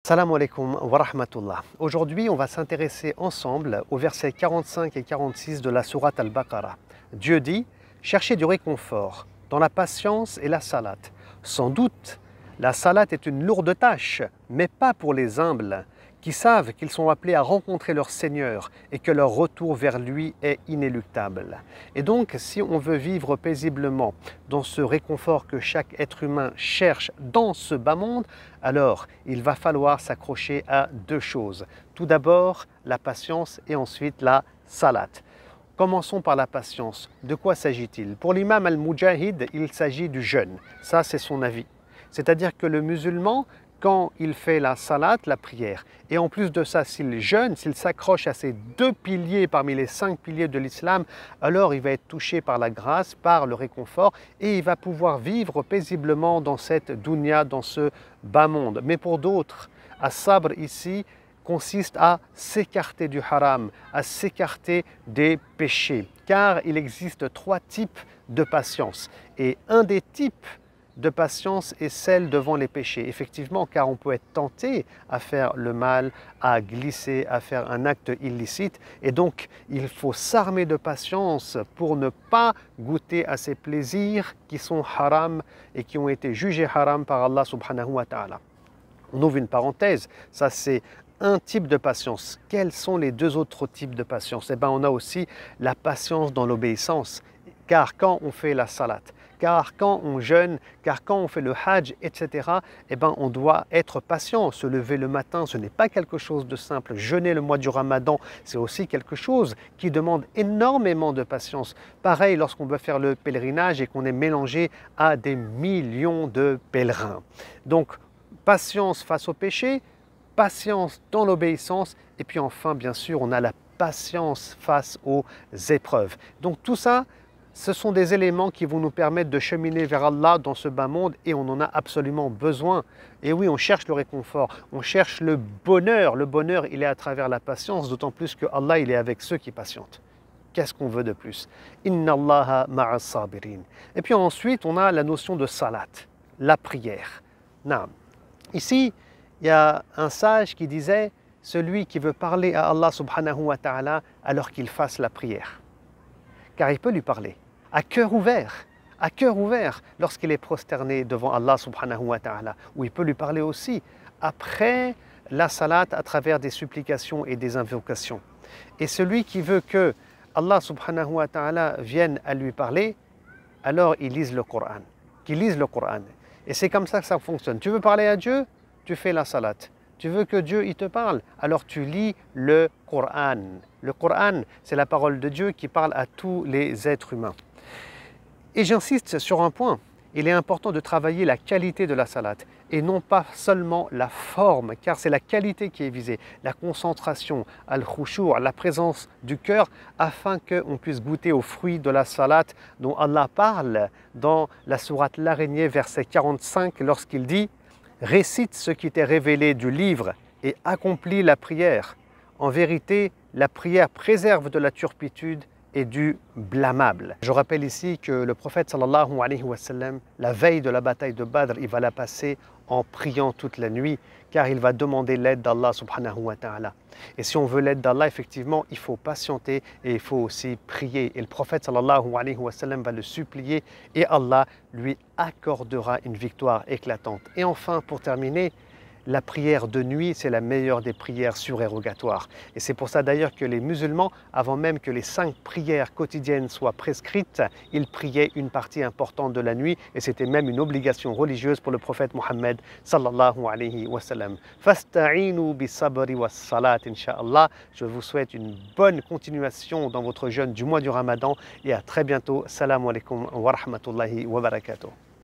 Salam alaikum wa rahmatullah. Aujourd'hui, on va s'intéresser ensemble aux versets 45 et 46 de la sourate Al-Baqarah. Dieu dit « Cherchez du réconfort dans la patience et la salate. Sans doute, la salate est une lourde tâche, mais pas pour les humbles, qui savent qu'ils sont appelés à rencontrer leur Seigneur et que leur retour vers lui est inéluctable. » Et donc, si on veut vivre paisiblement dans ce réconfort que chaque être humain cherche dans ce bas monde, alors il va falloir s'accrocher à deux choses. Tout d'abord, la patience et ensuite la salate. Commençons par la patience. De quoi s'agit-il? Pour l'imam al-Mujahid, il s'agit du jeûne. Ça, c'est son avis. C'est-à-dire que le musulman, quand il fait la salate, la prière, et en plus de ça, s'il jeûne, s'il s'accroche à ces deux piliers parmi les 5 piliers de l'islam, alors il va être touché par la grâce, par le réconfort, et il va pouvoir vivre paisiblement dans cette dunya, dans ce bas monde. Mais pour d'autres, as-sabr ici consiste à s'écarter du haram, à s'écarter des péchés, car il existe 3 types de patience. Et un des types de patience est celle devant les péchés. Effectivement, car on peut être tenté à faire le mal, à glisser, à faire un acte illicite. Et donc, il faut s'armer de patience pour ne pas goûter à ces plaisirs qui sont haram et qui ont été jugés haram par Allah subhanahu wa ta'ala. On ouvre une parenthèse, ça c'est un type de patience. Quels sont les 2 autres types de patience? Eh bien, on a aussi la patience dans l'obéissance. Car quand on fait la salate, car quand on jeûne, car quand on fait le hajj, etc., eh ben, on doit être patient. Se lever le matin, ce n'est pas quelque chose de simple. Jeûner le mois du Ramadan, c'est aussi quelque chose qui demande énormément de patience. Pareil lorsqu'on veut faire le pèlerinage et qu'on est mélangé à des millions de pèlerins. Donc, patience face au péché, patience dans l'obéissance, et puis enfin, bien sûr, on a la patience face aux épreuves. Donc tout ça, ce sont des éléments qui vont nous permettre de cheminer vers Allah dans ce bas monde et on en a absolument besoin. Et oui, on cherche le réconfort, on cherche le bonheur. Le bonheur, il est à travers la patience, d'autant plus que Allah, il est avec ceux qui patientent. Qu'est-ce qu'on veut de plus? Inna Allaha ma'as sabirin. Et puis ensuite, on a la notion de salat, la prière. Naam. Ici, il y a un sage qui disait « Celui qui veut parler à Allah subhanahu wa ta'ala alors qu'il fasse la prière. » Car il peut lui parler à cœur ouvert lorsqu'il est prosterné devant Allah subhanahu wa ta'ala, ou il peut lui parler aussi après la salat à travers des supplications et des invocations. Et celui qui veut que Allah subhanahu wa ta'ala vienne à lui parler, alors il lise le Coran, qu'il lise le Coran. Et c'est comme ça que ça fonctionne. Tu veux parler à Dieu, tu fais la salat. Tu veux que Dieu il te parle, alors tu lis le Coran. Le Coran, c'est la parole de Dieu qui parle à tous les êtres humains. Et j'insiste sur un point, il est important de travailler la qualité de la salat et non pas seulement la forme, car c'est la qualité qui est visée, la concentration, al-khushu', la présence du cœur, afin qu'on puisse goûter aux fruits de la salat dont Allah parle dans la sourate L'Araignée, verset 45, lorsqu'il dit « Récite ce qui t'est révélé du livre et accomplis la prière. En vérité, la prière préserve de la turpitude et du blâmable. » Je rappelle ici que le prophète sallallahu alayhi wa sallam, la veille de la bataille de Badr, il va la passer en priant toute la nuit, car il va demander l'aide d'Allah subhanahu wa ta'ala. Et si on veut l'aide d'Allah, effectivement, il faut patienter et il faut aussi prier. Et le prophète sallallahu alayhi wa sallam va le supplier et Allah lui accordera une victoire éclatante. Et enfin, pour terminer, la prière de nuit, c'est la meilleure des prières surérogatoires. Et c'est pour ça d'ailleurs que les musulmans, avant même que les 5 prières quotidiennes soient prescrites, ils priaient une partie importante de la nuit et c'était même une obligation religieuse pour le prophète Mohammed sallallahu alayhi wa sallam. Fasta'inu bis sabri was salat, incha'Allah. Je vous souhaite une bonne continuation dans votre jeûne du mois du Ramadan et à très bientôt. Salam alaikum wa rahmatullahi wa barakatuh.